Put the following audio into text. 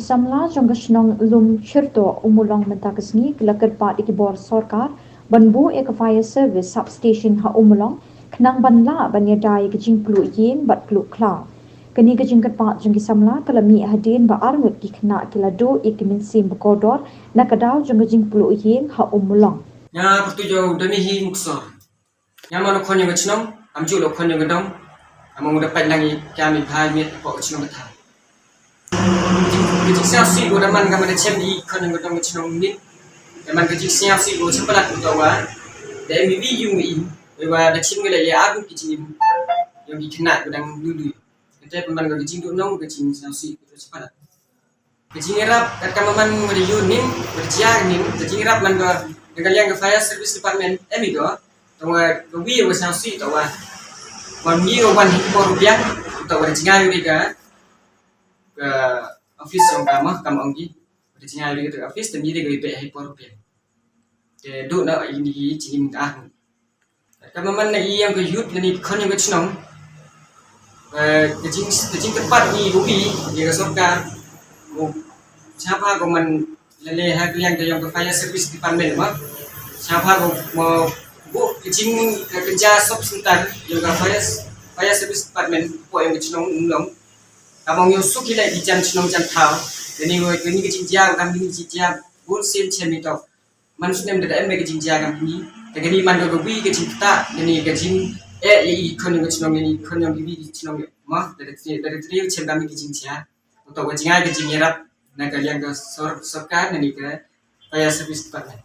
samla jong shnong Lumchyrtoh Ummulong mentakesni kelakerpat ikibor sorkar banbu ek fire service substation ha Ummulong kenang banla banyadai kejing pelu yen bat pelu kla kini kejing kerpat jong samla kelami hadin ba arngut ki kena kilado ikimin sim bekodor nakadau jong kejing pelu yen ha Ummulong nya pertujuh demi hi muksor nya mano khonyo gachnong amju lo khonyo gadong among dapat langi kami bhai mit po gachnong batha kejing siasi go daman gamane chemdi khonyo gadong gachnong nit daman kejing siasi go sepalat utawa da mi vi yung in wewa da chim gele ya agu kejing yung dikena godang dulu kete peman go kejing do nong kejing siasi go sepalat kejing rap kat kamaman ngode yunin berjiang nin kejing rap man go Meghalaya Fire Service Department emigo tawa go wi go siasi tawa wan mi go wan hipor rupiah tawa jingai diga ke office yang kama onggi jingai diga ke office temi diga ipe hipor rupiah te do na ini jing ah kama man na yang ke youth ni khon yang chnong ke jing tepat ni rupi dia sorka go siapa go man lele ha yang ke Fire Service Department ma siapa go mau bu kecing kerja sop sebentar juga Fire Service Department po yang kecing Ummulong kamong yo suki lai di jam chnong jam thau ini go ini kecing jia kam ini jia bun sen chemito man sunem da em kecing jia kam ini kegini man go bi kecing ta ini kecing i khon kecing ini khon yang bi kecing ma dari tri chem kami kecing jia untuk jingai kecing yarap na kalian go sorkan ini ke Fire Service Department